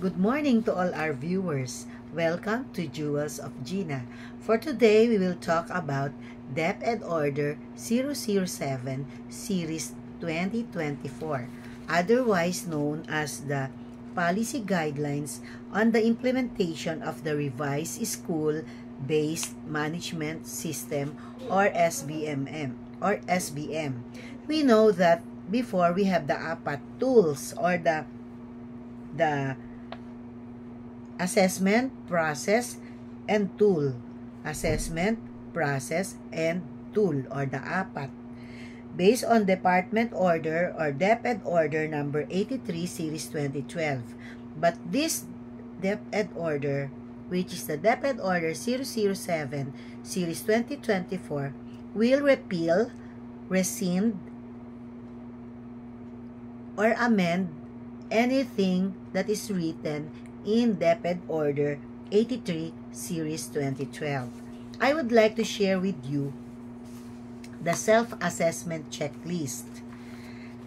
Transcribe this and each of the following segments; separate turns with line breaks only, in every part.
Good morning to all our viewers. Welcome to Jewels of Gina. For today, we will talk about DepEd Order 007 Series 2024, otherwise known as the Policy Guidelines on the Implementation of the Revised School-Based Management System or SBM. We know that before we have the APAT tools or the assessment, process, and tool. Assessment, process, and tool or the APAT. Based on Department Order or DepEd Order number 83 Series 2012. But this DepEd Order, which is the DepEd Order 007 Series 2024, will repeal, rescind, or amend anything that is written in DepEd Order 83 Series 2012. I would like to share with you the self-assessment checklist.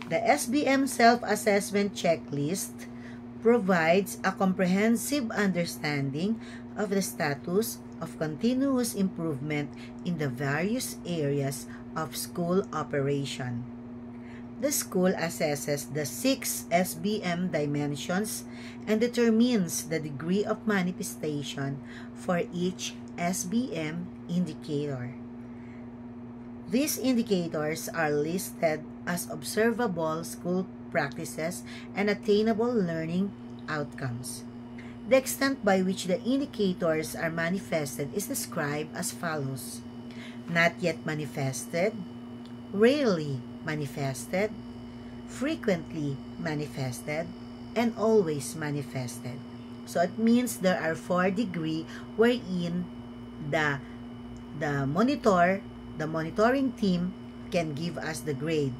The SBM self-assessment checklist provides a comprehensive understanding of the status of continuous improvement in the various areas of school operation. The school assesses the 6 SBM dimensions and determines the degree of manifestation for each SBM indicator. These indicators are listed as observable school practices and attainable learning outcomes. The extent by which the indicators are manifested is described as follows: not yet manifested, rarely manifested, frequently manifested, and always manifested. So it means there are 4 degrees wherein the monitoring team can give us the grade.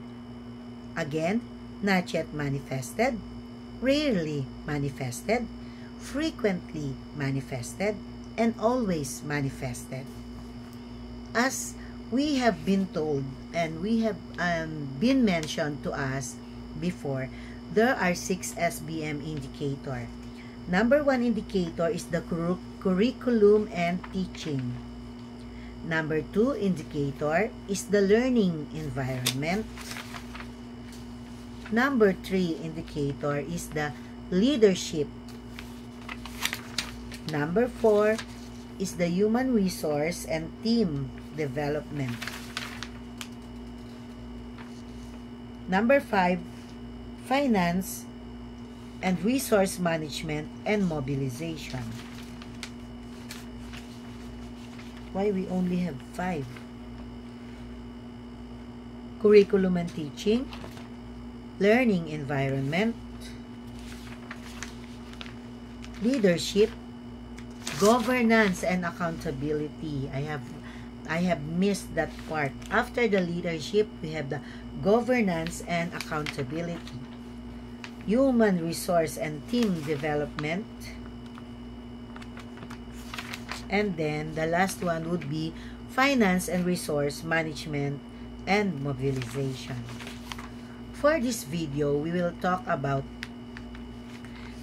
Again, not yet manifested, rarely manifested, frequently manifested, and always manifested. As we have been told and we have been mentioned to us before, there are 6 SBM indicator. Number 1 indicator is the curriculum and teaching. Number 2 indicator is the learning environment. Number 3 indicator is the leadership. Number 4 is the human resource and team development. Number 5, finance and resource management and mobilization. Why we only have 5? Curriculum and teaching, learning environment, leadership, governance and accountability. I have missed that part. After the leadership, we have the governance and accountability, human resource and team development, and then the last one would be finance and resource management and mobilization. For this video, we will talk about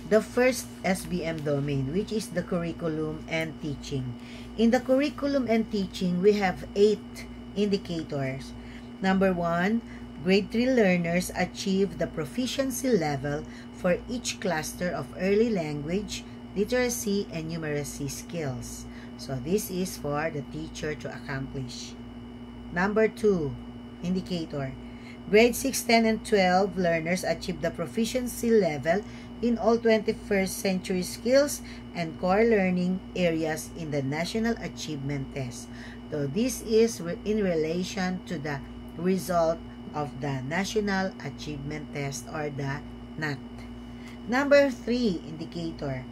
the first SBM domain, which is the curriculum and teaching. In the curriculum and teaching, we have 8 indicators. Number 1, grade 3 learners achieve the proficiency level for each cluster of early language, literacy, and numeracy skills. So this is for the teacher to accomplish. Number 2 indicator, grade 6, 10, and 12 learners achieve the proficiency level in all 21st century skills and core learning areas in the National Achievement Test. So this is in relation to the result of the National Achievement Test or the NAT. Number 3 indicator,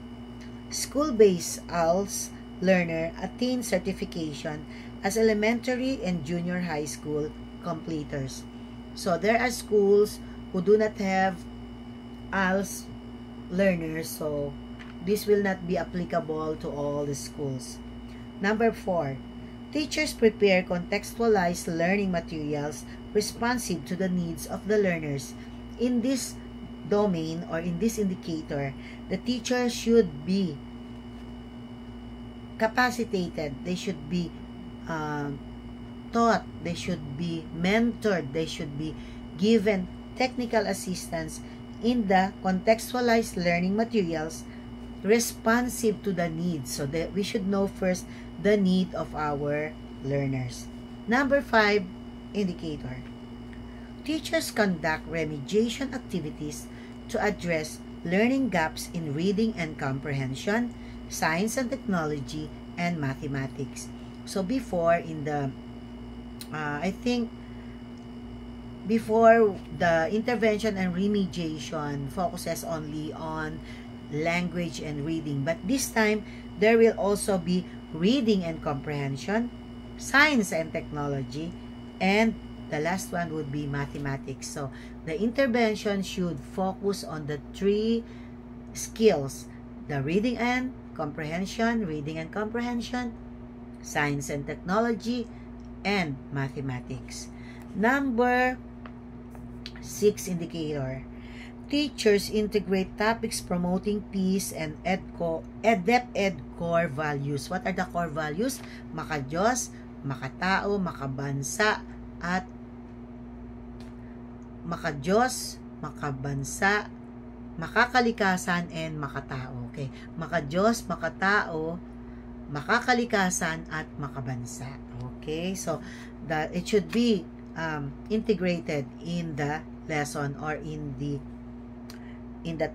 school-based ALS learner attain certification as elementary and junior high school completers. So there are schools who do not have ALS learners, so this will not be applicable to all the schools. Number 4, teachers prepare contextualized learning materials responsive to the needs of the learners. In this domain or in this indicator, the teacher should be capacitated. They should be taught. They should be mentored. They should be given technical assistance in the contextualized learning materials responsive to the needs. So that we should know first the need of our learners. Number 5 indicator. Teachers conduct remediation activities to address learning gaps in reading and comprehension, science and technology, and mathematics. So before in the I think before the intervention and remediation focuses only on language and reading, but this time there will also be reading and comprehension, science and technology, and the last one would be mathematics. So the intervention should focus on the 3 skills: the reading and comprehension, science and technology, and mathematics. Number 6 indicator. Teachers integrate topics promoting peace and DepEd core values. What are the core values? Maka-Diyos, makatao, makabansa, at maka-Diyos, makabansa, makakalikasan, and makatao. Okay. Maka-Diyos, makatao, makakalikasan, at makabansa. Okay. So, it should be integrated in the lesson or in the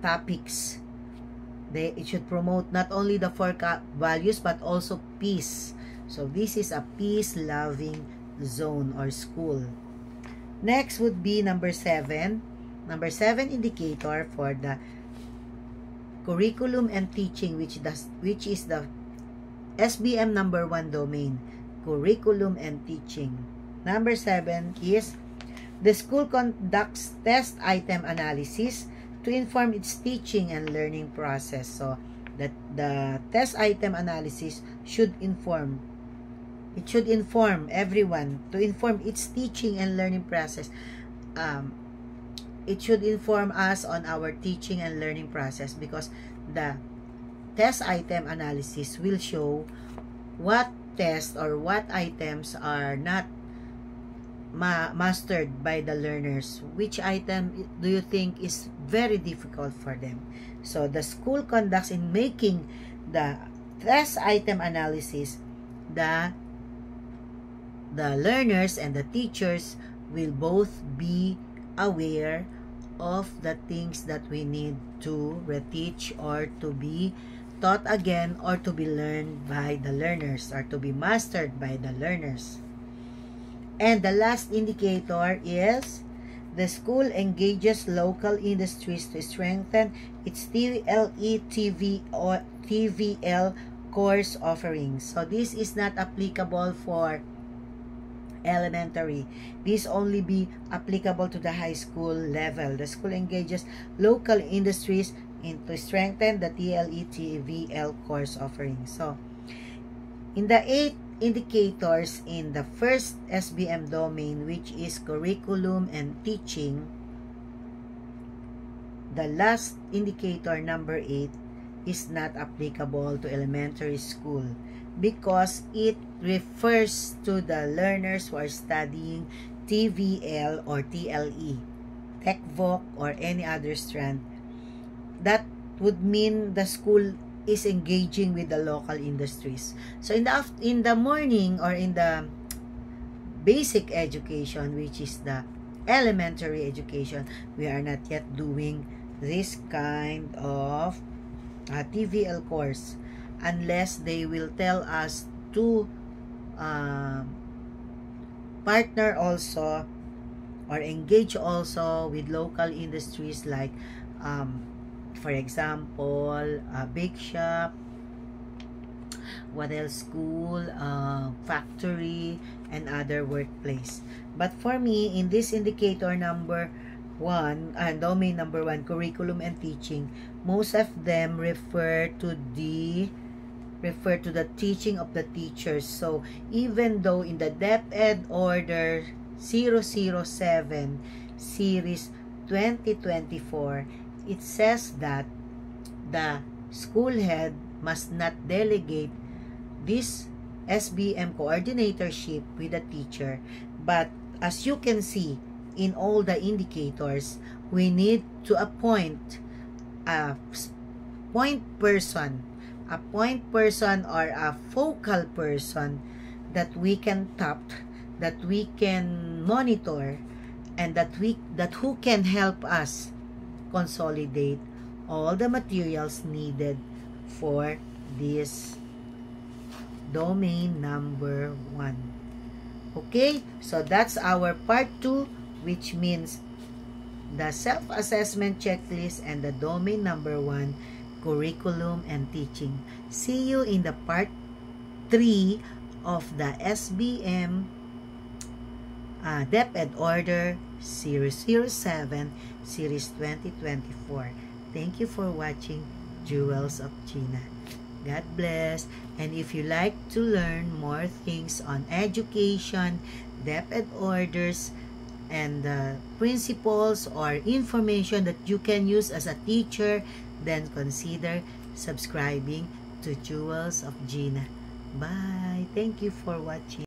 topics. It should promote not only the 4 values but also peace. So this is a peace-loving zone or school. Next would be number 7. Number 7 indicator for the curriculum and teaching, which is the SBM number 1 domain, curriculum and teaching. Number 7 is the school conducts test item analysis to inform its teaching and learning process. So that the test item analysis should inform everyone to inform its teaching and learning process. It should inform us on our teaching and learning process, because the test item analysis will show what tests or what items are not mastered by the learners. Which item do you think is very difficult for them? So the school conducts in making the test item analysis, the learners and the teachers will both be aware of the things that we need to reteach or to be taught again or to be learned by the learners or to be mastered by the learners. And the last indicator is the school engages local industries to strengthen its TLE TVL course offerings. So this is not applicable for elementary. This only be applicable to the high school level. The school engages local industries to strengthen the TLE TVL course offerings. So in the 8 indicators in the first SBM domain, which is curriculum and teaching, the last indicator, number 8, is not applicable to elementary school because it refers to the learners who are studying TVL or TLE, TechVoc, or any other strand. That would mean the school is engaging with the local industries. So in the morning or in the basic education, which is the elementary education, we are not yet doing this kind of TVL course unless they will tell us to partner also or engage also with local industries like for example, a bake shop, what else, school, factory, and other workplace. But for me, in this indicator number 1, domain number 1, curriculum and teaching, most of them refer to the teaching of the teachers. So even though in the DepEd Order 007 Series 2024, it says that the school head must not delegate this SBM coordinatorship with the teacher. But as you can see in all the indicators, we need to appoint a point person or a focal person that we can tap, that we can monitor, and that who can help us consolidate all the materials needed for this domain number 1. Okay, so that's our part 2, which means the self-assessment checklist and the domain number 1, curriculum and teaching. See you in the part 3 of the SBM DepEd Order Series 07, Series 2024. Thank you for watching Jewels of Gina. God bless. And if you like to learn more things on education, DepEd orders, and the principles or information that you can use as a teacher, then consider subscribing to Jewels of Gina. Bye. Thank you for watching.